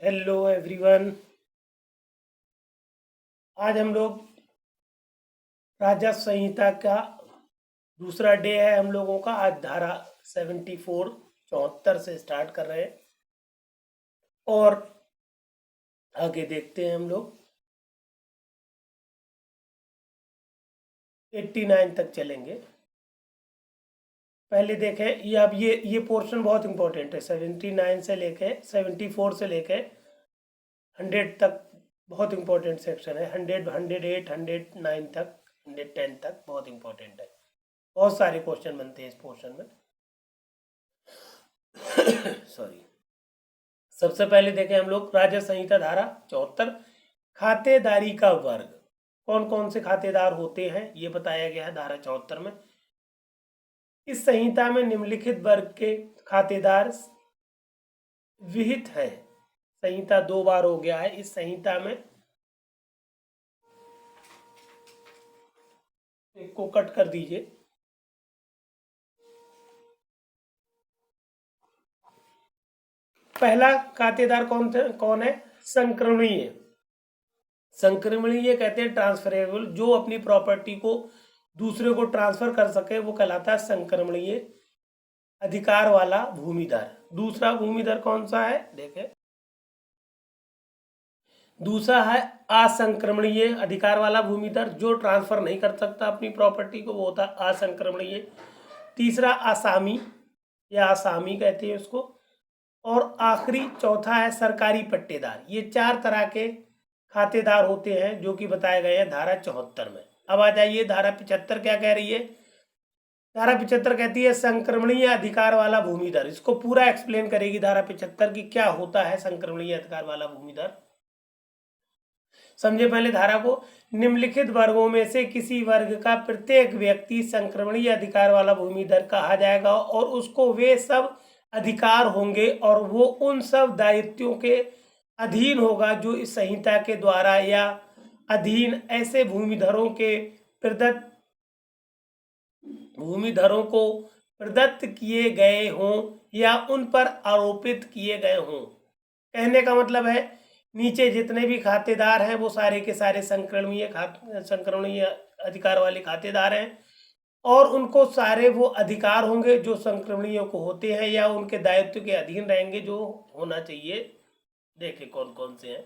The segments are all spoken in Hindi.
Hello everyone. आज हम लोग राजस्व संहिता का दूसरा डे है हम लोगों का। आज धारा 74 74 से स्टार्ट कर रहे हैं और आगे देखते हैं। हम लोग 89 तक चलेंगे। पहले देखें, ये अब ये पोर्शन बहुत इंपॉर्टेंट है। 79 से लेके 74 से लेके 100 तक बहुत इंपॉर्टेंट सेक्शन है। 100, 108, 109 तक, 110 तक बहुत इंपॉर्टेंट है। बहुत सारे क्वेश्चन बनते हैं इस पोर्शन में। सॉरी। सबसे पहले देखें हम लोग राजस्व संहिता धारा 74, खातेदारी का वर्ग। कौन कौन से खातेदार होते हैं ये बताया गया है धारा 74 में। इस संहिता में निम्नलिखित वर्ग के खातेदार विहित हैं। संहिता 2 बार हो गया है इस संहिता में। एक को कट कर दीजिए। पहला खातेदार कौन है? संक्रमणीय। संक्रमणीय कहते हैं ट्रांसफरेबल, जो अपनी प्रॉपर्टी को दूसरे को ट्रांसफर कर सके वो कहलाता है संक्रमणीय अधिकार वाला भूमिधर। दूसरा भूमिधर कौन सा है देखें। दूसरा है असंक्रमणीय अधिकार वाला भूमिधर, जो ट्रांसफर नहीं कर सकता अपनी प्रॉपर्टी को, वो होता है असंक्रमणीय। तीसरा आसामी या आसामी कहते हैं उसको। और आखिरी चौथा है सरकारी पट्टेदार। ये 4 तरह के खातेदार होते हैं जो कि बताए गए हैं धारा 74 में। अब आ जाइए धारा 75 क्या कह रही है। धारा 75 कहती है संक्रमणीय अधिकार वाला भूमिधर। इसको पूरा एक्सप्लेन करेगी धारा 75 की क्या होता है संक्रमणीय अधिकार वाला भूमिधर। समझे पहले धारा को। निम्नलिखित वर्गों में से किसी वर्ग का प्रत्येक व्यक्ति संक्रमणीय अधिकार वाला भूमिधर कहा जाएगा और उसको वे सब अधिकार होंगे और वो उन सब दायित्वों के अधीन होगा जो इस संहिता के द्वारा या अधीन ऐसे भूमिधरों को प्रदत्त किए गए हों या उन पर आरोपित किए गए हों। कहने का मतलब है नीचे जितने भी खातेदार हैं वो सारे के सारे संक्रमणीय अधिकार वाले खातेदार हैं और उनको सारे वो अधिकार होंगे जो संक्रमणीय को होते हैं या उनके दायित्व के अधीन रहेंगे जो होना चाहिए। देखें कौन कौन से हैं।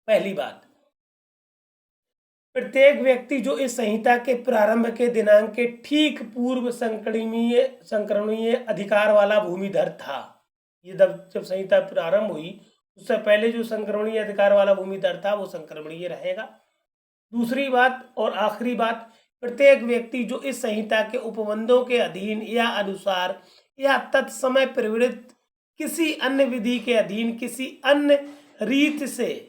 पहली बात, प्रत्येक व्यक्ति जो इस संहिता के प्रारंभ के दिनांक के ठीक पूर्व संक्रमणीय अधिकार वाला भूमिधर था। ये जब संहिता प्रारंभ हुई उससे पहले जो संक्रमणीय अधिकार वाला भूमिधर था वो संक्रमणीय रहेगा। दूसरी बात और आखिरी बात, प्रत्येक व्यक्ति जो इस संहिता के उपबंधों के अधीन या अनुसार या तत्समय प्रवृत्त किसी अन्य विधि के अधीन किसी अन्य रीत से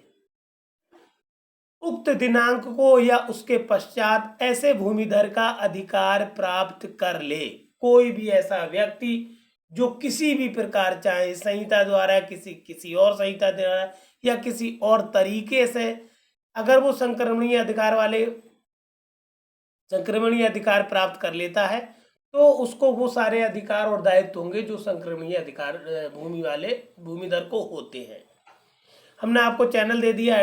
उक्त दिनांक को या उसके पश्चात ऐसे भूमिधर का अधिकार प्राप्त कर ले। कोई भी ऐसा व्यक्ति जो किसी भी प्रकार, चाहे संहिता द्वारा किसी और संहिता द्वारा या किसी और तरीके से, अगर वो संक्रमणीय अधिकार प्राप्त कर लेता है तो उसको वो सारे अधिकार और दायित्व होंगे जो संक्रमणीय अधिकार भूमिधर को होते हैं। हमने आपको चैनल दे दिया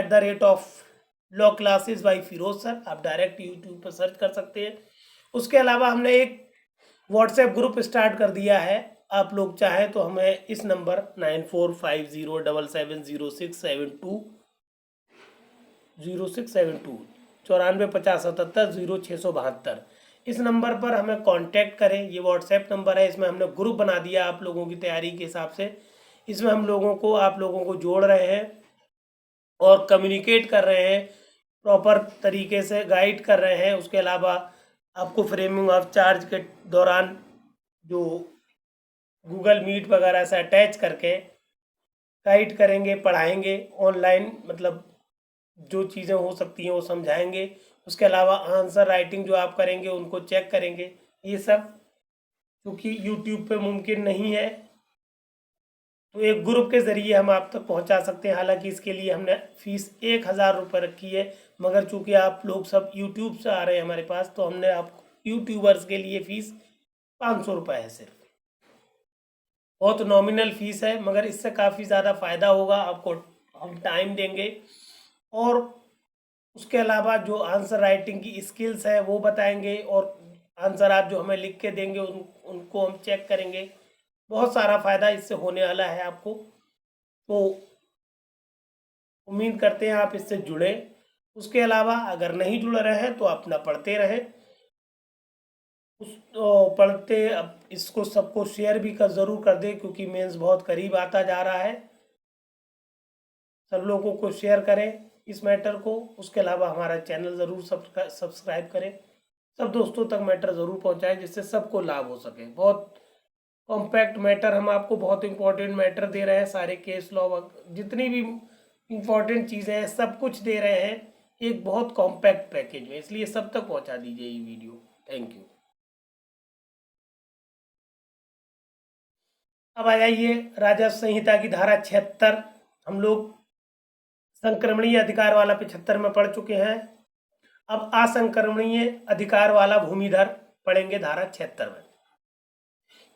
@law classes by Firoz sir. आप डायरेक्ट यूट्यूब पर सर्च कर सकते हैं। उसके अलावा हमने एक व्हाट्सएप ग्रुप स्टार्ट कर दिया है। आप लोग चाहें तो हमें इस नंबर 9450770672 9450770672 इस नंबर पर हमें कांटेक्ट करें। ये व्हाट्सएप नंबर है। इसमें हमने ग्रुप बना दिया आप लोगों की तैयारी के हिसाब से। इसमें आप लोगों को जोड़ रहे हैं और कम्युनिकेट कर रहे हैं, प्रॉपर तरीके से गाइड कर रहे हैं। उसके अलावा आपको फ्रेमिंग ऑफ चार्ज के दौरान जो गूगल मीट वगैरह से अटैच करके गाइड करेंगे, पढ़ाएंगे ऑनलाइन, मतलब जो चीज़ें हो सकती हैं वो समझाएंगे। उसके अलावा आंसर राइटिंग जो आप करेंगे उनको चेक करेंगे। ये सब क्योंकि यूट्यूब पे मुमकिन नहीं है तो एक ग्रुप के ज़रिए हम आप तक पहुंचा सकते हैं। हालांकि इसके लिए हमने फीस 1000 रुपये रखी है, मगर चूंकि आप लोग सब यूट्यूब से आ रहे हैं हमारे पास तो हमने आप यूट्यूबर्स के लिए फ़ीस 500 रुपये है सिर्फ। बहुत नॉमिनल फीस है, मगर इससे काफ़ी ज़्यादा फ़ायदा होगा आपको। हम टाइम देंगे और उसके अलावा जो आंसर राइटिंग की स्किल्स है वो बताएंगे, और आंसर आप जो हमें लिख के देंगे उनको हम चेक करेंगे। बहुत सारा फ़ायदा इससे होने वाला है आपको। तो उम्मीद करते हैं आप इससे जुड़े। उसके अलावा अगर नहीं जुड़ रहे हैं तो अपना पढ़ते रहें, पढ़ते। अब इसको सबको शेयर भी ज़रूर कर दें, क्योंकि मेंस बहुत करीब आता जा रहा है। सब लोगों को शेयर करें इस मैटर को। उसके अलावा हमारा चैनल ज़रूर सब्सक्राइब करें। सब दोस्तों तक मैटर ज़रूर पहुंचाएं, जिससे सबको लाभ हो सके। बहुत कॉम्पैक्ट मैटर हम आपको, बहुत इंपॉर्टेंट मैटर दे रहे हैं। सारे केस लॉ जितनी भी इंपॉर्टेंट चीज़ें हैं सब कुछ दे रहे हैं एक बहुत कॉम्पैक्ट पैकेज में, इसलिए सब तक पहुंचा दीजिए ये वीडियो। Thank you. अब आ जाइए राजस्व संहिता की धारा 76। हम लोग संक्रमणीय अधिकार वाला 75 में पढ़ चुके हैं। अब असंक्रमणीय अधिकार वाला भूमिधर पढ़ेंगे धारा 76 में।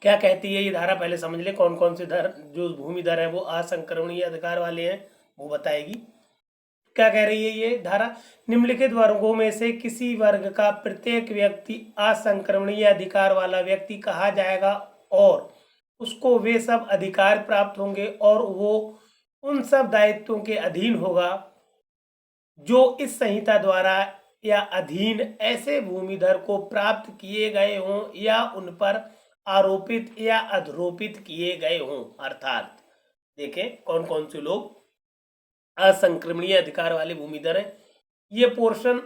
क्या कहती है ये धारा, पहले समझ ले। कौन कौन से धर जो भूमिधर है वो असंक्रमणीय अधिकार वाले हैं, वो बताएगी। क्या कह रही है ये धारा, निम्नलिखित वर्गों में से किसी वर्ग का प्रत्येक व्यक्ति असंक्रमणीय अधिकार वाला व्यक्ति कहा जाएगा, और उसको वे सब अधिकार प्राप्त होंगे, और वो उन सब दायित्वों के अधीन होगा जो इस संहिता द्वारा या अधीन ऐसे भूमिधर को प्राप्त किए गए हों या उन पर आरोपित या अधरोपित किए गए हों। अर्थात देखें कौन कौन से लोग असंक्रमणीय अधिकार वाले भूमिधर हैं। ये पोर्शन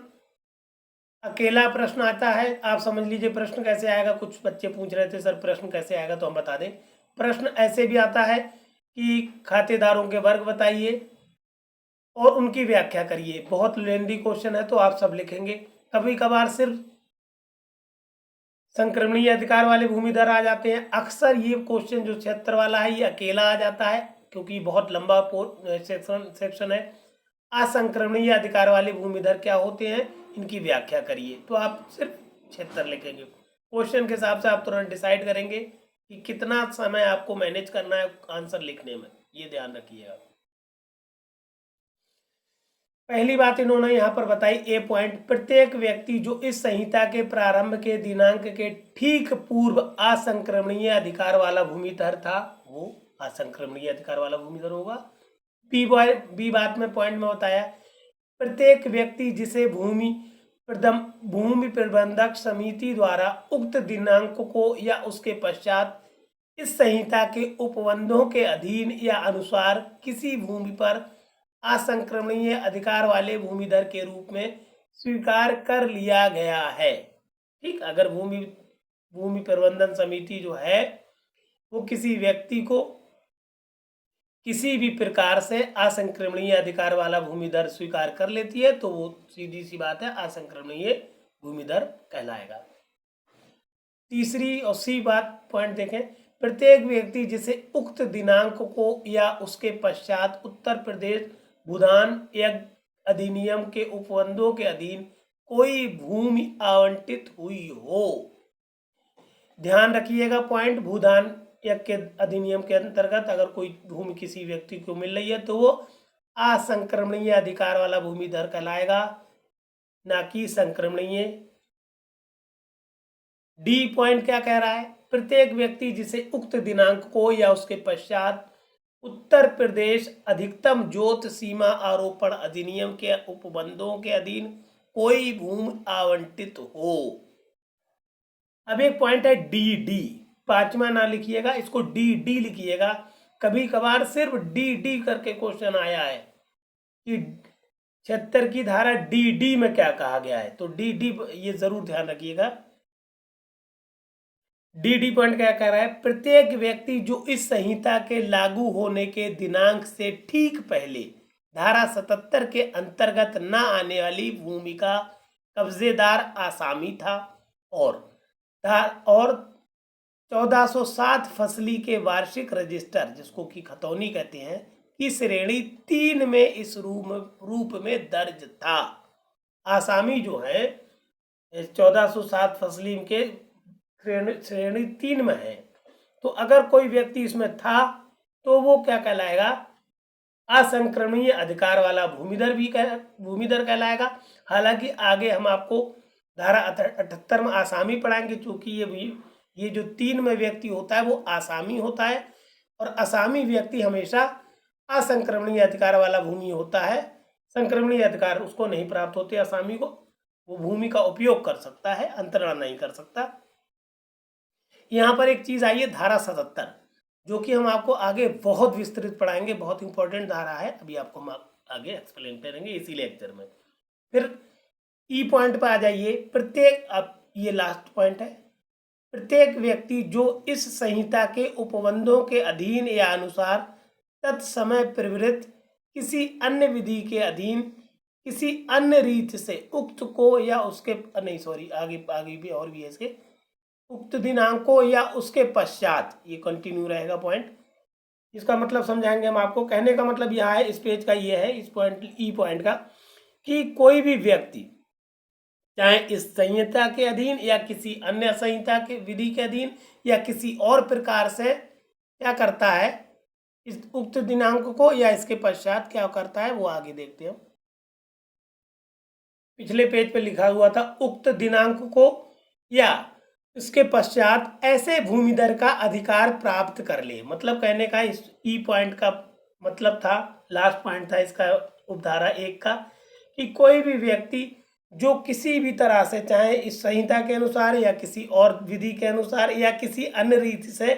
अकेला प्रश्न आता है, आप समझ लीजिए प्रश्न कैसे आएगा। कुछ बच्चे पूछ रहे थे सर प्रश्न कैसे आएगा, तो हम बता दें। प्रश्न ऐसे भी आता है कि खातेदारों के वर्ग बताइए और उनकी व्याख्या करिए। बहुत लेंदी क्वेश्चन है तो आप सब लिखेंगे। कभी कभार सिर्फ संक्रमणीय अधिकार वाले भूमिधर आ जाते हैं। अक्सर ये क्वेश्चन जो 76 वाला है ये अकेला आ जाता है, क्योंकि बहुत लंबा सेक्शन है। असंक्रमणीय अधिकार वाले भूमिधर क्या होते हैं, इनकी व्याख्या करिए। तो आप सिर्फ 76 लिखेंगे। क्वेश्चन के हिसाब से आप तुरंत डिसाइड करेंगे कि कितना समय आपको मैनेज करना है आंसर लिखने में, ये ध्यान रखिएगा। पहली बात इन्होंने यहाँ पर बताई, ए पॉइंट, प्रत्येक व्यक्ति जो इस संहिता के प्रारंभ के दिनांक के ठीक पूर्व असंक्रमणीय अधिकार वाला भूमिधर था, वो असंक्रमणीय अधिकार वाला भूमिधर होगा। बी बात में पॉइंट में बताया, प्रत्येक व्यक्ति जिसे भूमि प्रबंधक समिति द्वारा उक्त दिनांक को या उसके पश्चात इस संहिता के उपबंधों के अधीन या अनुसार किसी भूमि पर असंक्रमणीय अधिकार वाले भूमिधर के रूप में स्वीकार कर लिया गया है। ठीक, अगर भूमि प्रबंधन समिति जो है वो किसी व्यक्ति को किसी भी प्रकार से असंक्रमणीय अधिकार वाला भूमिधर स्वीकार कर लेती है, तो वो सीधी सी बात है असंक्रमणीय भूमिधर कहलाएगा। तीसरी और सी बात पॉइंट देखें, प्रत्येक व्यक्ति जिसे उक्त दिनांक को या उसके पश्चात उत्तर प्रदेश भूदान या अधिनियम के उपबंधों के अधीन कोई भूमि आवंटित हुई हो। ध्यान रखिएगा पॉइंट, भूदान के अधिनियम के अंतर्गत अगर कोई भूमि किसी व्यक्ति को मिल रही है तो वो असंक्रमणीय अधिकार वाला भूमिधर कहलाएगा, ना कि संक्रमणीय। डी पॉइंट क्या कह रहा है, प्रत्येक व्यक्ति जिसे उक्त दिनांक को या उसके पश्चात उत्तर प्रदेश अधिकतम जोत सीमा आरोपण अधिनियम के उपबंधों के अधीन कोई भूमि आवंटित हो। अब एक पॉइंट है डी डी, पांचवा ना लिखिएगा, इसको डी डी लिखिएगा। कभी कभार सिर्फ डी डी करके क्वेश्चन आया है कि 76 की धारा डी डी में क्या कहा गया है, तो डी डी ये जरूर ध्यान रखिएगा। डी डी पॉइंट क्या कह रहा है, प्रत्येक व्यक्ति जो इस संहिता के लागू होने के दिनांक से ठीक पहले धारा 77 के अंतर्गत न आने वाली भूमि का कब्जेदार आसामी था, और 1407 फसली के वार्षिक रजिस्टर, जिसको कि खतौनी कहते हैं, की श्रेणी 3 में इस रूप में दर्ज था। आसामी जो है 1407 फसली के श्रेणी 3 में है, तो अगर कोई व्यक्ति इसमें था तो वो क्या कहलाएगा, असंक्रमणीय अधिकार वाला भूमिधर कहलाएगा। हालांकि आगे हम आपको धारा 78 में आसामी पढ़ाएंगे, क्योंकि ये जो 3 में व्यक्ति होता है वो आसामी होता है, और असामी व्यक्ति हमेशा असंक्रमणीय अधिकार वाला भूमि होता है। संक्रमणीय अधिकार उसको नहीं प्राप्त होते असामी को, वो भूमि का उपयोग कर सकता है, अंतरण नहीं कर सकता। यहाँ पर एक चीज आई है धारा 77, जो कि हम आपको आगे बहुत विस्तृत पढ़ाएंगे, बहुत इंपॉर्टेंट धारा है, अभी आपको हम आगे एक्सप्लेन करेंगे इसी लेक्चर में। फिर ई पॉइंट पर आ जाइए। प्रत्येक, अब ये लास्ट पॉइंट है, प्रत्येक व्यक्ति जो इस संहिता के उपबंधों के अधीन या अनुसार तत्समय प्रवृत्त किसी अन्य विधि के अधीन किसी अन्य रीत से उक्त को या उसके नहीं सॉरी आगे भी और भी है इसके, उक्त दिनांकों या उसके पश्चात, ये कंटिन्यू रहेगा पॉइंट, इसका मतलब समझाएंगे हम आपको। कहने का मतलब यह है, इस पेज का ये है, इस पॉइंट ई पॉइंट का, कि कोई भी व्यक्ति चाहे इस संहिता के अधीन या किसी अन्य संहिता के विधि के अधीन या किसी और प्रकार से क्या करता है, इस उक्त दिनांक को या इसके पश्चात क्या करता है वो आगे देखते हैं। पिछले पेज पे लिखा हुआ था उक्त दिनांक को या इसके पश्चात ऐसे भूमिधर का अधिकार प्राप्त कर ले। मतलब कहने का इस ई पॉइंट का मतलब था, लास्ट पॉइंट था इसका उपधारा 1 का, कि कोई भी व्यक्ति जो किसी भी तरह से चाहे इस संहिता के अनुसार या किसी और विधि के अनुसार या किसी अन्य रीति से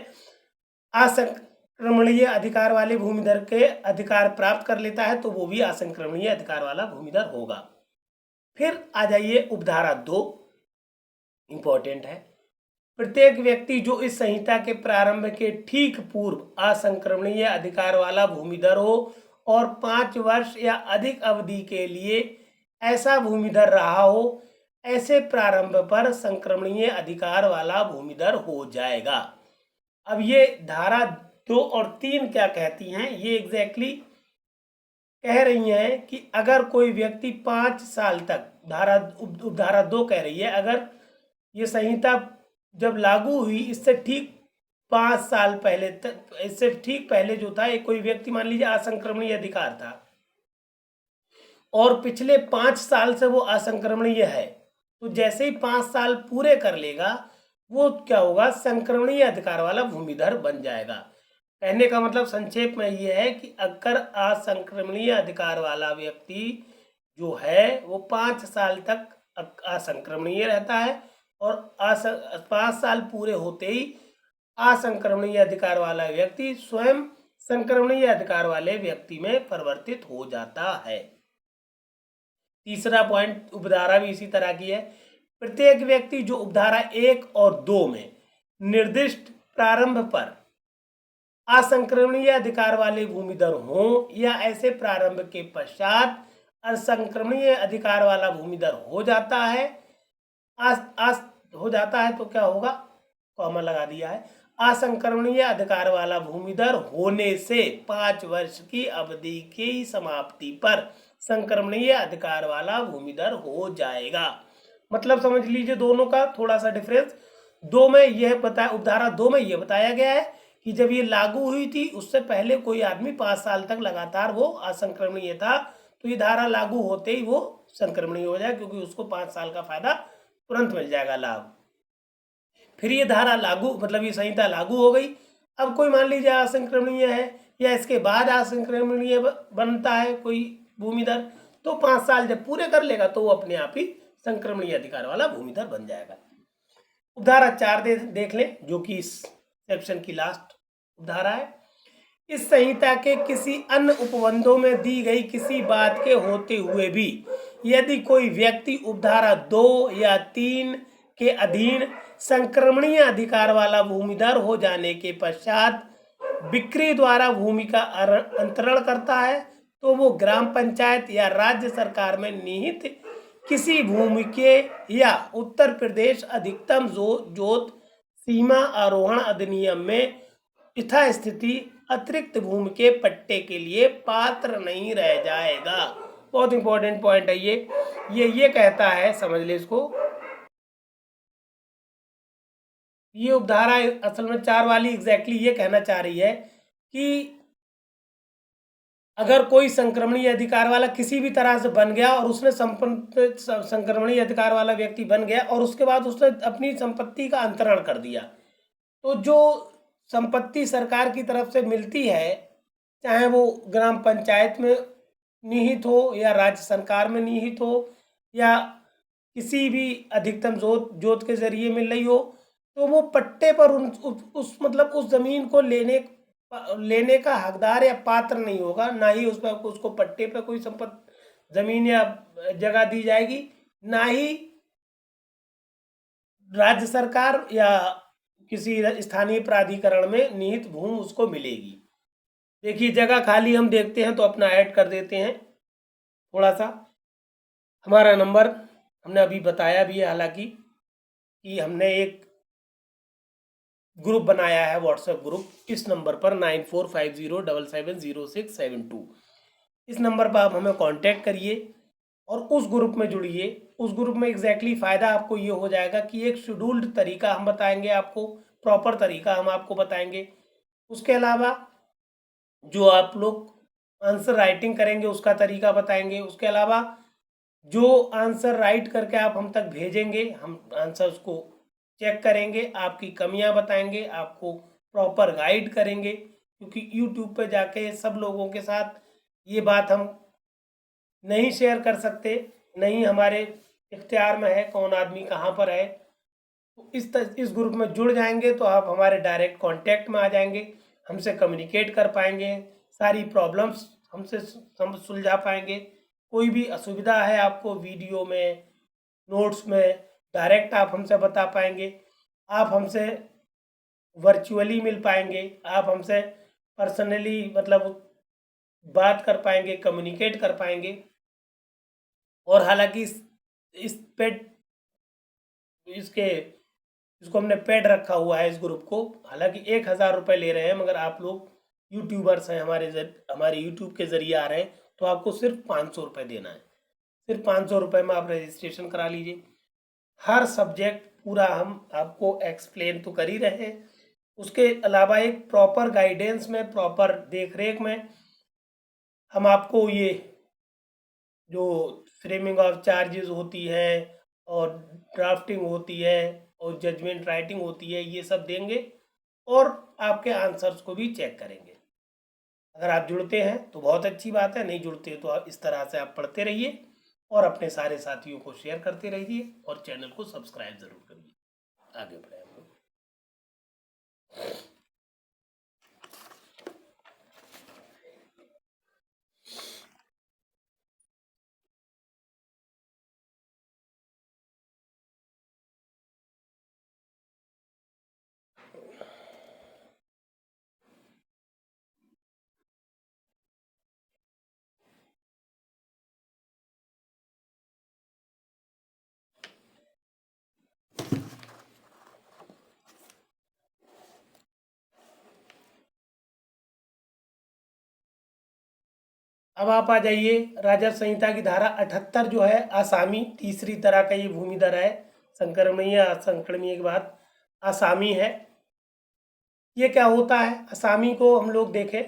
असंक्रमणीय अधिकार वाले भूमिधर के अधिकार प्राप्त कर लेता है तो वो भी असंक्रमणीय अधिकार वाला भूमिधर होगा। फिर आ जाइए उपधारा 2, इंपॉर्टेंट है। प्रत्येक व्यक्ति जो इस संहिता के प्रारंभ के ठीक पूर्व असंक्रमणीय अधिकार वाला भूमिधर हो और 5 वर्ष या अधिक अवधि के लिए ऐसा भूमिधर रहा हो, ऐसे प्रारंभ पर संक्रमणीय अधिकार वाला भूमिधर हो जाएगा। अब ये धारा 2 और 3 क्या कहती हैं, ये एग्जैक्टली कह रही हैं कि अगर कोई व्यक्ति 5 साल तक, धारा 2 कह रही है अगर ये संहिता जब लागू हुई इससे ठीक 5 साल पहले तक, इससे ठीक पहले जो था, एक कोई व्यक्ति मान लीजिए असंक्रमणीय अधिकार था और पिछले 5 साल से वो असंक्रमणीय है, तो जैसे ही 5 साल पूरे कर लेगा वो क्या होगा, संक्रमणीय अधिकार वाला भूमिधर बन जाएगा। कहने का मतलब संक्षेप में ये है कि अगर असंक्रमणीय अधिकार वाला व्यक्ति जो है वो 5 साल तक असंक्रमणीय रहता है और 5 साल पूरे होते ही असंक्रमणीय अधिकार वाला व्यक्ति स्वयं संक्रमणीय अधिकार वाले व्यक्ति में परिवर्तित हो जाता है। तीसरा पॉइंट उपधारा भी इसी तरह की है। प्रत्येक व्यक्ति जो उपधारा 1 और 2 में निर्दिष्ट प्रारंभ पर असंक्रमणीय अधिकार वाले भूमिधर हों या ऐसे प्रारंभ के पश्चात असंक्रमणीय अधिकार वाला भूमिधर हो जाता है, हो जाता है तो क्या होगा, कॉमा लगा दिया है, असंक्रमणीय अधिकार वाला भूमिधर होने से 5 वर्ष की अवधि की समाप्ति पर संक्रमणीय अधिकार वाला भूमिधर हो जाएगा। मतलब समझ लीजिए दोनों का थोड़ा सा डिफरेंस। 2 में यह बताया, उपधारा 2 में यह बताया गया है कि जब ये लागू हुई थी उससे पहले कोई आदमी 5 साल तक लगातार वो असंक्रमणीय था, तो ये धारा लागू होते ही वो संक्रमणीय हो जाए, क्योंकि उसको 5 साल का फायदा तुरंत मिल जाएगा, लाभ। फिर ये धारा लागू, मतलब ये संहिता लागू हो गई। अब कोई मान लीजिए असंक्रमणीय है या इसके बाद असंक्रमणीय बनता है कोई भूमिधर, तो 5 साल जब पूरे कर लेगा तो वो अपने आप ही संक्रमणीय अधिकार वाला भूमिधर बन जाएगा। उपधारा 4 देख लें, जो कि इस सेक्शन की लास्ट उपधारा है। इस संहिता के किसी अन्य उपबंधों में दी गई किसी बात के होते हुए भी यदि कोई व्यक्ति उपधारा 2 या 3 के अधीन संक्रमणीय अधिकार वाला भूमिधर हो जाने के पश्चात बिक्री द्वारा भूमि का अंतरण करता है तो वो ग्राम पंचायत या राज्य सरकार में निहित किसी भूमि के या उत्तर प्रदेश अधिकतम जोत सीमा आरोहण अधिनियम में यथास्थिति अतिरिक्त भूमि के पट्टे के लिए पात्र नहीं रह जाएगा। बहुत इंपॉर्टेंट पॉइंट है ये कहता है, समझ ले इसको, ये उपधारा असल में 4 वाली एग्जैक्टली ये कहना चाह रही है कि अगर कोई संक्रमणीय अधिकार वाला किसी भी तरह से बन गया और उसने संक्रमणीय अधिकार वाला व्यक्ति बन गया और उसके बाद उसने अपनी संपत्ति का अंतरण कर दिया, तो जो संपत्ति सरकार की तरफ से मिलती है, चाहे वो ग्राम पंचायत में निहित हो या राज्य सरकार में निहित हो या किसी भी अधिकतम जोत के जरिए मिल रही हो, तो वो पट्टे पर उस मतलब उस जमीन को लेने का हकदार या पात्र नहीं होगा। ना ही उस पर उसको पट्टे पे कोई जमीन या जगह दी जाएगी, ना ही राज्य सरकार या किसी स्थानीय प्राधिकरण में निहित भूमि उसको मिलेगी। देखिए जगह खाली हम देखते हैं तो अपना ऐड कर देते हैं थोड़ा सा। हमारा नंबर हमने अभी बताया भी है, हालांकि कि हमने एक ग्रुप बनाया है, व्हाट्सएप ग्रुप, इस नंबर पर 9450770672। इस नंबर पर आप हमें कांटेक्ट करिए और उस ग्रुप में जुड़िए। उस ग्रुप में एग्जैक्टली फ़ायदा आपको ये हो जाएगा कि एक शेड्यूल्ड तरीका हम बताएंगे आपको, प्रॉपर तरीका हम आपको बताएंगे। उसके अलावा जो आप लोग आंसर राइटिंग करेंगे उसका तरीका बताएंगे। उसके अलावा जो आंसर राइट करके आप हम तक भेजेंगे, हम आंसर उसको चेक करेंगे, आपकी कमियां बताएंगे, आपको प्रॉपर गाइड करेंगे। क्योंकि यूट्यूब पे जाके सब लोगों के साथ ये बात हम नहीं शेयर कर सकते, नहीं हमारे इख्तियार में है कौन आदमी कहाँ पर है। तो इस ग्रुप में जुड़ जाएंगे तो आप हमारे डायरेक्ट कांटेक्ट में आ जाएंगे, हमसे कम्युनिकेट कर पाएंगे, सारी प्रॉब्लम्स हमसे सुलझा पाएंगे। कोई भी असुविधा है आपको वीडियो में, नोट्स में, डायरेक्ट आप हमसे बता पाएंगे। आप हमसे वर्चुअली मिल पाएंगे, आप हमसे पर्सनली मतलब बात कर पाएंगे, कम्युनिकेट कर पाएंगे। और हालांकि इस पेड इसके इसको हमने पेड रखा हुआ है इस ग्रुप को, हालांकि 1000 रुपये ले रहे हैं, मगर आप लोग यूट्यूबर्स हैं, हमारे यूट्यूब के जरिए आ रहे हैं, तो आपको सिर्फ 500 रुपये देना है। सिर्फ 500 रुपये में आप रजिस्ट्रेशन करा लीजिए। हर सब्जेक्ट पूरा हम आपको एक्सप्लेन तो कर ही रहे हैं, उसके अलावा एक प्रॉपर गाइडेंस में, प्रॉपर देख रेख में हम आपको ये जो फ्रेमिंग ऑफ चार्जेस होती है और ड्राफ्टिंग होती है और जजमेंट राइटिंग होती है, ये सब देंगे और आपके आंसर्स को भी चेक करेंगे। अगर आप जुड़ते हैं तो बहुत अच्छी बात है, नहीं जुड़ते तो आप इस तरह से आप पढ़ते रहिए और अपने सारे साथियों को शेयर करते रहिए और चैनल को सब्सक्राइब जरूर करिए। आगे बढ़े हम लोग। अब आप आ जाइए राजस्व संहिता की धारा 78 जो है आसामी, तीसरी तरह का ये भूमिधर है, संक्रमणीय असंक्रमणीय के बाद आसामी है। ये क्या होता है आसामी को हम लोग देखें।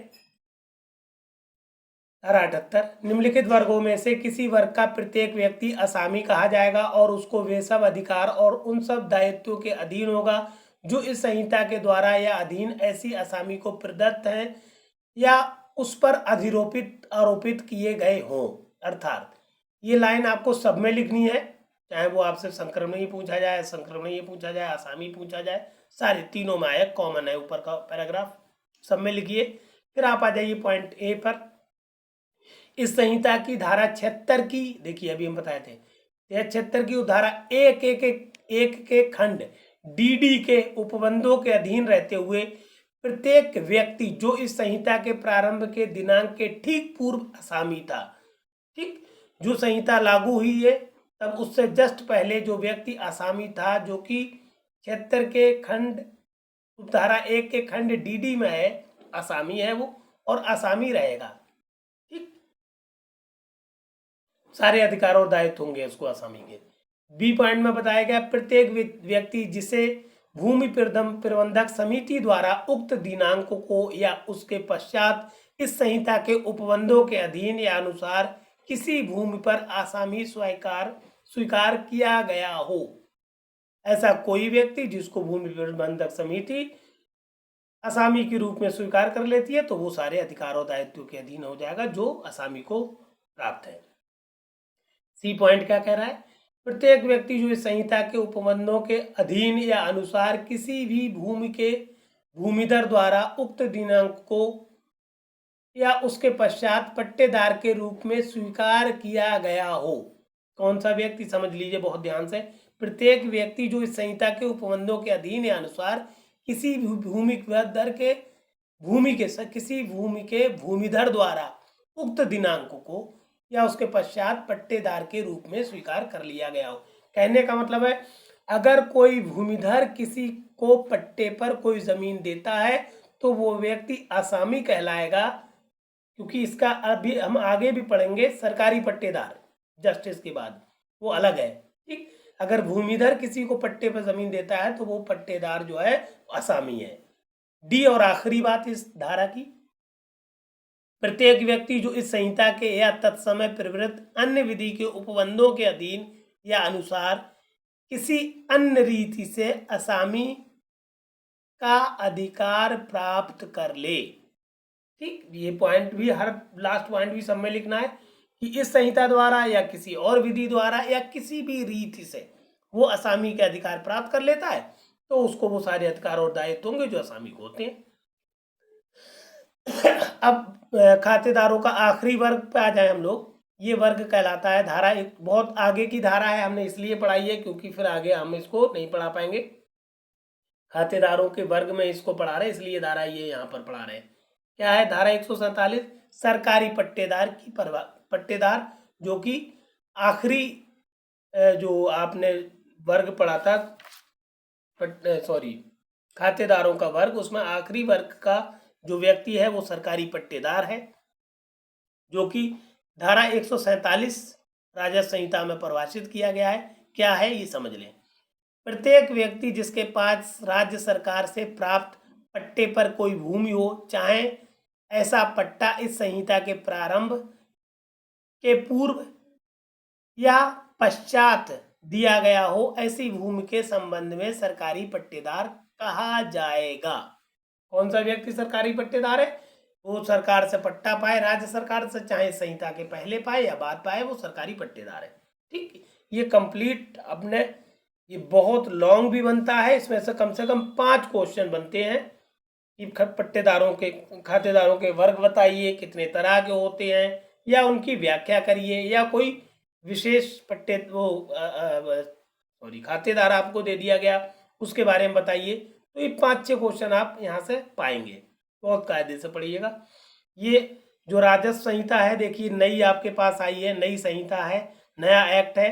धारा 78, निम्नलिखित वर्गों में से किसी वर्ग का प्रत्येक व्यक्ति आसामी कहा जाएगा और उसको वे सब अधिकार और उन सब दायित्वों के अधीन होगा जो इस संहिता के द्वारा या अधीन ऐसी आसामी को प्रदत्त हैं या उस पर आरोपित किए गए हों। अर्थात ये लाइन आपको सब में लिखनी है, चाहे वो आपसे संक्रमणीय पूछा जाए, संक्रमणीय पूछा जाए, आसामी पूछा जाए, सारे तीनों में आया, कॉमन है ऊपर का पैराग्राफ, सब में लिखिए। फिर आप आ जाइए पॉइंट ए पर। इस संहिता की धारा 76 की, देखिए अभी हम बताए थे 76 की धारा एक के खंड डी के उपबंधों के अधीन रहते हुए प्रत्येक व्यक्ति जो इस संहिता के प्रारंभ के दिनांक के ठीक पूर्व आसामी था, ठीक, जो संहिता लागू हुई है तब उससे जस्ट पहले जो व्यक्ति आसामी था, जो कि 76 के खंड धारा 1 के खंड डी में है, आसामी है वो और आसामी रहेगा। ठीक, सारे अधिकार और दायित्व होंगे उसको आसामी के। बी पॉइंट में बताया गया प्रत्येक व्यक्ति भूमि प्रबंधक समिति द्वारा उक्त दिनांक को या उसके पश्चात इस संहिता के उपबंधों के अधीन या अनुसार किसी भूमि पर आसामी स्वीकार किया गया हो। ऐसा कोई व्यक्ति जिसको भूमि प्रबंधक समिति असामी के रूप में स्वीकार कर लेती है तो वो सारे अधिकार और दायित्व के अधीन हो जाएगा जो असामी को प्राप्त है। सी पॉइंट क्या कह रहा है? प्रत्येक व्यक्ति जो इस संहिता के उपबंधों के अधीन या अनुसार किसी भी भूमि के भूमिधर द्वारा उक्त दिनांक को या उसके पश्चात पट्टेदार के रूप में स्वीकार किया गया हो। कौन सा व्यक्ति? समझ लीजिए बहुत ध्यान से। प्रत्येक व्यक्ति जो इस संहिता के उपबंधों के अधीन या अनुसार किसी भूमि के भूमिधर द्वारा उक्त दिनांक को या उसके पश्चात पट्टेदार के रूप में स्वीकार कर लिया गया हो। कहने का मतलब है अगर कोई भूमिधर किसी को पट्टे पर कोई जमीन देता है तो वो व्यक्ति आसामी कहलाएगा, क्योंकि इसका अभी हम आगे भी पढ़ेंगे। सरकारी पट्टेदार जस्टिस के बाद वो अलग है, ठीक। अगर भूमिधर किसी को पट्टे पर जमीन देता है तो वो पट्टेदार जो है आसामी है। डी और आखिरी बात इस धारा की, प्रत्येक व्यक्ति जो इस संहिता के या तत्समय प्रवृत्त अन्य विधि के उपबंधों के अधीन या अनुसार किसी अन्य रीति से असामी का अधिकार प्राप्त कर ले, ठीक। ये पॉइंट भी, हर लास्ट पॉइंट भी सब में लिखना है कि इस संहिता द्वारा या किसी और विधि द्वारा या किसी भी रीति से वो असामी के अधिकार प्राप्त कर लेता है तो उसको वो सारे अधिकार और दायित्व होंगे जो असामी को होते हैं। अब खातेदारों का आखिरी वर्ग पे आ जाए हम लोग। ये वर्ग कहलाता है, धारा एक बहुत आगे की धारा है, हमने इसलिए पढ़ाई है क्योंकि फिर आगे हम इसको नहीं पढ़ा पाएंगे। खातेदारों के वर्ग में इसको पढ़ा रहे इसलिए धारा ये यहाँ पर पढ़ा रहे हैं। क्या है? धारा 147 सरकारी पट्टेदार की पट्टेदार, जो कि आखिरी जो आपने वर्ग पढ़ा था, खातेदारों का वर्ग, उसमें आखिरी वर्ग का जो व्यक्ति है वो सरकारी पट्टेदार है, जो कि धारा 147 राजस्व संहिता में परिभाषित किया गया है। क्या है ये समझ लें। प्रत्येक व्यक्ति जिसके पास राज्य सरकार से प्राप्त पट्टे पर कोई भूमि हो, चाहे ऐसा पट्टा इस संहिता के प्रारंभ के पूर्व या पश्चात दिया गया हो, ऐसी भूमि के संबंध में सरकारी पट्टेदार कहा जाएगा। कौन सा व्यक्ति सरकारी पट्टेदार है? वो सरकार से पट्टा पाए, राज्य सरकार से, चाहे संहिता के पहले पाए या बाद पाए, वो सरकारी पट्टेदार है, ठीक। ये कंप्लीट अपने, ये बहुत लॉन्ग भी बनता है, इसमें से कम 5 क्वेश्चन बनते हैं कि पट्टेदारों के, खातेदारों के वर्ग बताइए, कितने तरह के होते हैं, या उनकी व्याख्या करिए, या कोई विशेष खातेदार आपको दे दिया गया उसके बारे में बताइए। तो ये 5-6 क्वेश्चन आप यहाँ से पाएंगे, बहुत कायदे से पढ़िएगा। ये जो राजस्व संहिता है, देखिए नई आपके पास आई है, नई संहिता है, नया एक्ट है,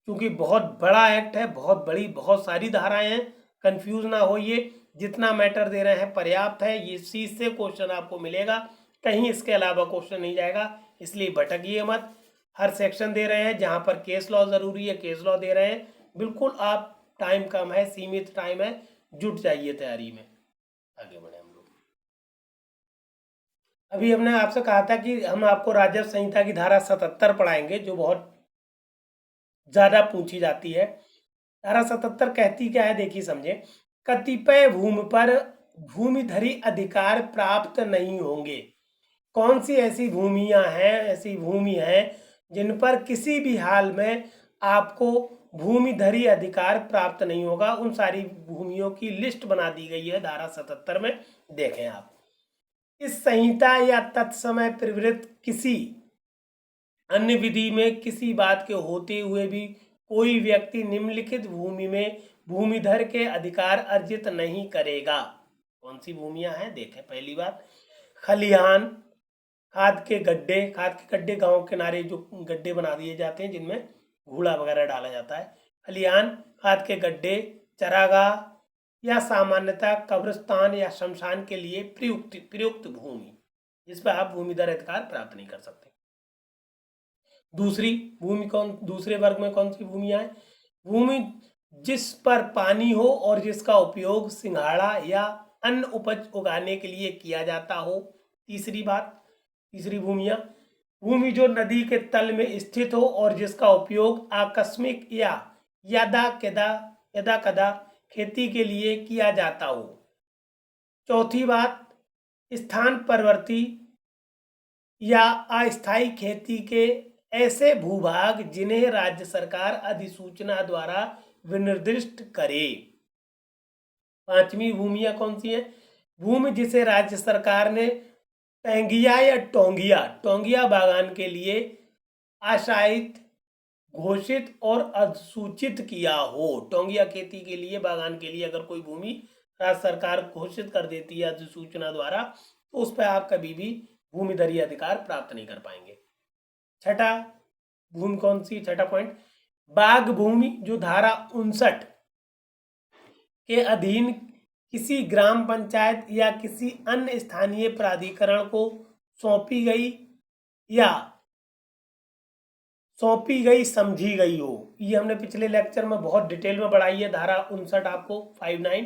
क्योंकि बहुत बड़ा एक्ट है, बहुत बड़ी, बहुत सारी धाराएं हैं, कंफ्यूज ना होइए। जितना मैटर दे रहे हैं पर्याप्त है, ये चीज से क्वेश्चन आपको मिलेगा, कहीं इसके अलावा क्वेश्चन नहीं जाएगा, इसलिए भटकिए मत। हर सेक्शन दे रहे हैं, जहां पर केस लॉ जरूरी है केस लॉ दे रहे हैं, बिल्कुल आप, टाइम कम है, सीमित टाइम है, जुट जाइए तैयारी में। आगे बढ़े हम लोग। अभी हमने आपसे कहा था कि हम आपको राजस्व संहिता की धारा 77 पढ़ाएंगे, जो बहुत ज्यादा पूछी जाती है। धारा 77 कहती क्या है, देखिए समझे। कतिपय भूमि पर भूमिधरी अधिकार प्राप्त नहीं होंगे। कौन सी ऐसी भूमियां हैं, ऐसी भूमि है जिन पर किसी भी हाल में आपको भूमिधरी अधिकार प्राप्त नहीं होगा। उन सारी भूमियों की लिस्ट बना दी गई है धारा 77 में, देखें आप। इस संहिता या तत्समय प्रवृत्त किसी अन्य विधि में किसी बात के होते हुए भी कोई व्यक्ति निम्नलिखित भूमि में भूमिधर के अधिकार अर्जित नहीं करेगा। कौन सी भूमियां हैं, देखें। पहली बात, खलिहान, खाद के गड्ढे गांव किनारे जो गड्ढे बना दिए जाते हैं जिनमें घूड़ा वगैरह डाला जाता है, खलिहान, खाद के गड्ढे, चरागाह, या सामान्यतः कब्रिस्तान या शमशान के लिए प्रयुक्त भूमि, जिस पर आप भूमिधर अधिकार प्राप्त नहीं कर सकते। दूसरे वर्ग में कौन सी भूमियां हैं? जिस पर पानी हो और जिसका उपयोग सिंघाड़ा या अन्य उपज उगाने के लिए किया जाता हो। तीसरी भूमियां, भूमि जो नदी के तल में स्थित हो और जिसका उपयोग आकस्मिक या यदा कदा खेती के लिए किया जाता हो। चौथी बात, स्थान परवर्ती या अस्थायी खेती के ऐसे भूभाग जिन्हें राज्य सरकार अधिसूचना द्वारा विनिर्दिष्ट करे। पांचवी भूमियां कौन सी है? भूमि जिसे राज्य सरकार ने टोंगिया या टोंगिया बागान के लिए आशायित, घोषित और अधिसूचित किया हो। टोंगिया खेती के लिए, बागान के लिए अगर कोई भूमि राज्य सरकार घोषित कर देती है अधिसूचना द्वारा, तो उस पर आप कभी भी भूमिधरीय अधिकार प्राप्त नहीं कर पाएंगे। छठा भूमि कौन सी? छठा पॉइंट, बाग भूमि जो धारा 59 के अधीन किसी ग्राम पंचायत या किसी अन्य स्थानीय प्राधिकरण को सौंपी गई समझी गई हो। ये हमने पिछले लेक्चर में बहुत डिटेल में पढ़ाई है। धारा 59 आपको 59,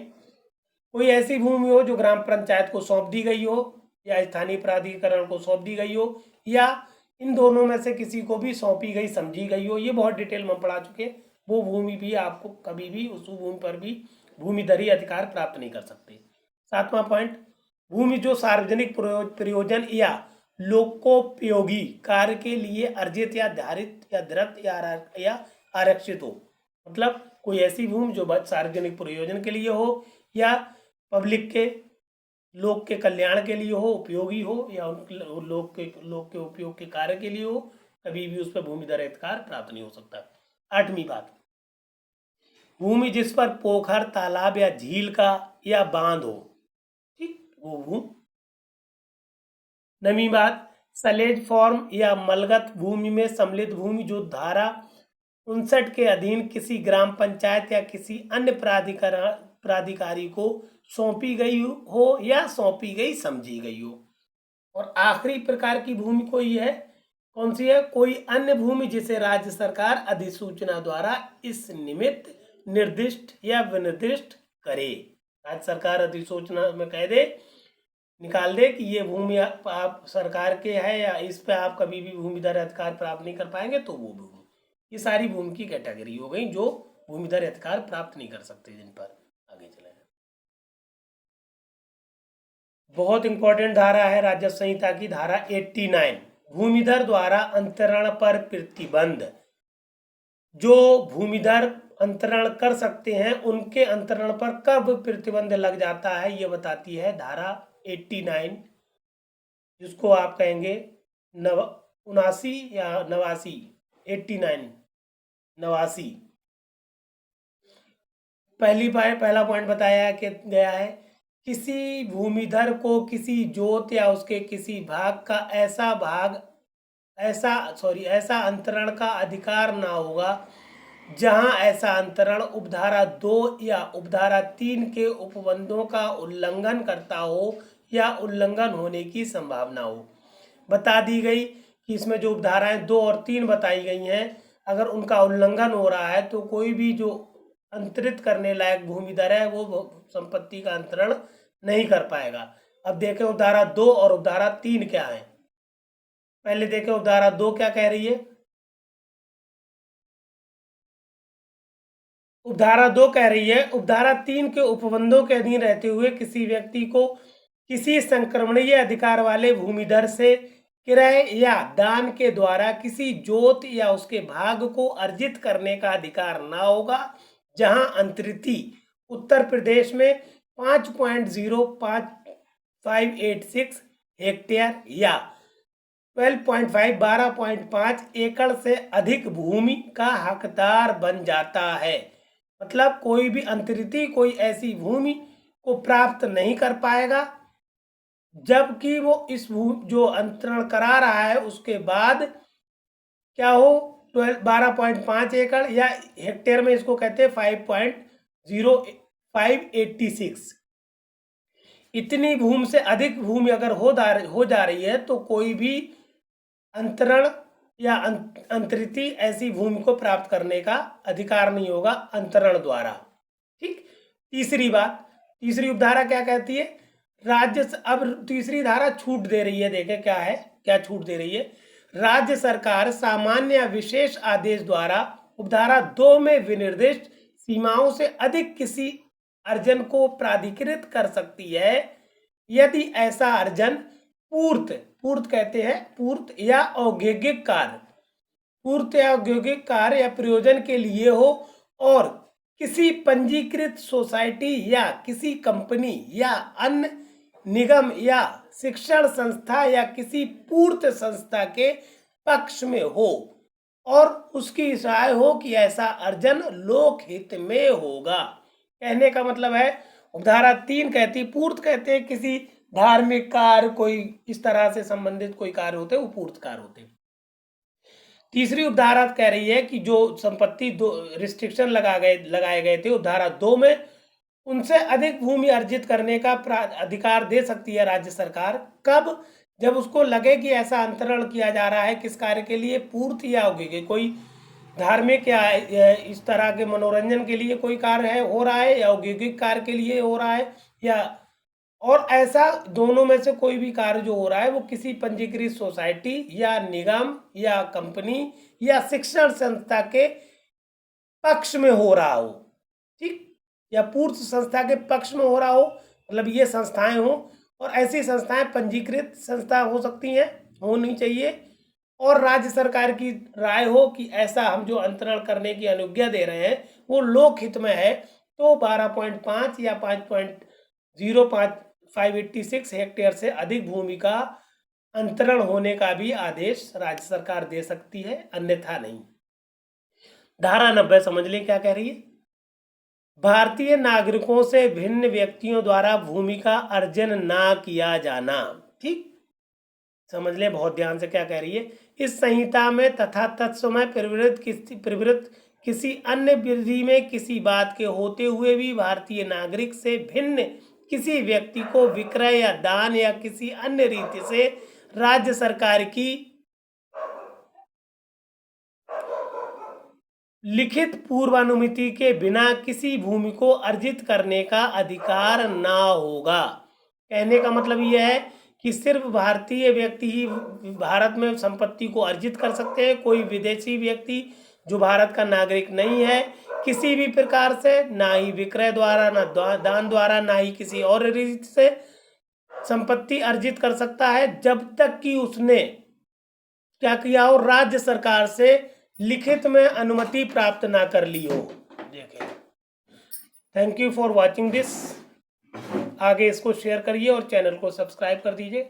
कोई ऐसी भूमि हो जो ग्राम पंचायत को सौंप दी गई हो या स्थानीय प्राधिकरण को सौंप दी गई हो या इन दोनों में से किसी को भी सौंपी गई समझी गई हो, ये बहुत डिटेल में पढ़ा चुके हैं। वो भूमि भी आपको कभी भी उस भूमि पर भी भूमिधरीय अधिकार प्राप्त नहीं कर सकते। सातवां पॉइंट, भूमि जो सार्वजनिक प्रयोजन या लोकोपयोगी कार्य के लिए अर्जित या धारित या धृत या आरक्षित हो। मतलब कोई ऐसी भूमि जो सार्वजनिक प्रयोजन के लिए हो या पब्लिक के, लोक के कल्याण के लिए हो, उपयोगी हो, या लोक के उपयोग के कार्य के लिए हो, कभी भी उस पर भूमिधरीय अधिकार प्राप्त नहीं हो सकता। आठवीं बात, भूमि जिस पर पोखर, तालाब या झील का या बांध हो, ठीक, वो भूमि। नवीं बात, सलेज फॉर्म या मलगत भूमि में सम्मिलित भूमि जो धारा 59 के अधीन किसी ग्राम पंचायत या किसी अन्य प्राधिकारी को सौंपी गई हो या सौंपी गई समझी गई हो। और आखिरी प्रकार की भूमि कोई है, कौन सी है? कोई अन्य भूमि जिसे राज्य सरकार अधिसूचना द्वारा इस निमित्त निर्दिष्ट या विनिर्दिष्ट करे। राज्य सरकार अधिसूचना में कह दे, निकाल दे कि ये भूमि आप सरकार के है या इस पे आप कभी भी भूमिधर अधिकार प्राप्त नहीं कर पाएंगे, तो वो भूमि। ये सारी भूमि की कैटेगरी हो गई जो भूमिधर अधिकार प्राप्त नहीं कर सकते, जिन पर आगे चले। बहुत इंपॉर्टेंट धारा है राजस्व संहिता की, धारा 89, भूमिधर द्वारा अंतरण पर प्रतिबंध। जो भूमिधर अंतरण कर सकते हैं उनके अंतरण पर कब प्रतिबंध लग जाता है, ये बताती है धारा 89, जिसको आप कहेंगे 79 या 89, 89 89। पहला पॉइंट बताया गया है, किसी भूमिधर को किसी जोत या उसके किसी भाग का ऐसा अंतरण का अधिकार ना होगा जहां ऐसा अंतरण उपधारा 2 या उपधारा 3 के उपबंधों का उल्लंघन करता हो या उल्लंघन होने की संभावना हो। बता दी गई कि इसमें जो उपधाराएं 2 और 3 बताई गई हैं, अगर उनका उल्लंघन हो रहा है तो कोई भी जो अंतरित करने लायक भूमिधर है वो संपत्ति का अंतरण नहीं कर पाएगा। अब देखें उपधारा 2 और उपधारा 3 क्या है। पहले देखें उपधारा 2 क्या कह रही है। उपधारा 2 कह रही है, उपधारा 3 के उपबंधों के अधीन रहते हुए किसी व्यक्ति को किसी संक्रमणीय अधिकार वाले भूमिधर से क्रय या दान के द्वारा किसी जोत या उसके भाग को अर्जित करने का अधिकार ना होगा जहां अंतरिति उत्तर प्रदेश में 5.0586 हेक्टेयर या 12.5 एकड़ से अधिक भूमि का हकदार बन जाता है। मतलब कोई भी अंतरिति कोई ऐसी भूमि को प्राप्त नहीं कर पाएगा जबकि वो इस भूमि जो अंतरण करा रहा है उसके बाद क्या हो, 12.5 एकड़ या हेक्टेयर में इसको कहते हैं 5.0586। इतनी भूमि से अधिक भूमि अगर हो जा रही है तो कोई भी अंतरण या अंतरित ऐसी भूमि को प्राप्त करने का अधिकार नहीं होगा अंतरण द्वारा। ठीक। तीसरी उपधारा क्या कहती है? अब तीसरी धारा छूट दे रही है। देखें क्या है, क्या छूट दे रही है? राज्य सरकार सामान्य या विशेष आदेश द्वारा उपधारा 2 में विनिर्दिष्ट सीमाओं से अधिक किसी अर्जन को प्राधिकृत कर सकती है यदि ऐसा अर्जन पूर्त कहते हैं पूर्त या औद्योगिक कार्य या प्रयोजन के लिए हो और किसी पंजीकृत सोसाइटी या किसी कंपनी या अन्य निगम या शिक्षण संस्था या किसी पूर्त संस्था के पक्ष में हो और उसकी राय हो कि ऐसा अर्जन लोकहित में होगा। कहने का मतलब है, उपधारा 3 कहती, पूर्त कहते हैं किसी धार्मिक कार्य, कोई इस तरह से संबंधित कोई कार्य होते हैं वो पूर्त कार्य होते हैं। तीसरी उपधारा कह रही है कि जो संपत्ति रिस्ट्रिक्शन लगाए गए थे उपधारा 2 में, उनसे अधिक भूमि अर्जित करने का अधिकार दे सकती है राज्य सरकार। कब? जब उसको लगे कि ऐसा अंतरण किया जा रहा है किस कार्य के लिए? पूर्त या औद्योगिक, कोई धार्मिक या इस तरह के मनोरंजन के लिए कोई कार्य है हो रहा है, या औद्योगिक कार्य के लिए हो रहा है, या और ऐसा दोनों में से कोई भी कार्य जो हो रहा है वो किसी पंजीकृत सोसाइटी या निगम या कंपनी या शिक्षण संस्था के पक्ष में हो रहा हो। ठीक। या पूर्त संस्था के पक्ष में हो रहा हो, मतलब ये संस्थाएं हो, और ऐसी संस्थाएं पंजीकृत संस्था हो सकती हैं, होनी चाहिए, और राज्य सरकार की राय हो कि ऐसा हम जो अंतरण करने की अनुज्ञा दे रहे हैं वो लोकहित में है, तो 12.5 या 5.0586 हेक्टेयर से अधिक भूमि का अंतरण होने का भी आदेश राज्य सरकार दे सकती है, अन्यथा नहीं। धारा 90 समझ लें क्या कह रही है? भारतीय नागरिकों से भिन्न व्यक्तियों द्वारा भूमि का अर्जन ना किया जाना। ठीक, समझ लें बहुत ध्यान से क्या कह रही है। इस संहिता में तथा तत्समय प्रवृत्त किसी अन्य विधि में किसी बात के होते हुए भी भारतीय नागरिक से भिन्न किसी व्यक्ति को विक्रय या दान या किसी अन्य रीति से राज्य सरकार की लिखित पूर्वानुमति के बिना किसी भूमि को अर्जित करने का अधिकार ना होगा। कहने का मतलब यह है कि सिर्फ भारतीय व्यक्ति ही भारत में संपत्ति को अर्जित कर सकते हैं। कोई विदेशी व्यक्ति जो भारत का नागरिक नहीं है किसी भी प्रकार से, ना ही विक्रय द्वारा, ना दान द्वारा, ना ही किसी और रीति से संपत्ति अर्जित कर सकता है, जब तक कि उसने क्या किया हो, राज्य सरकार से लिखित में अनुमति प्राप्त ना कर ली हो। देखें, thank you for watching this. आगे इसको शेयर करिए और चैनल को सब्सक्राइब कर दीजिए।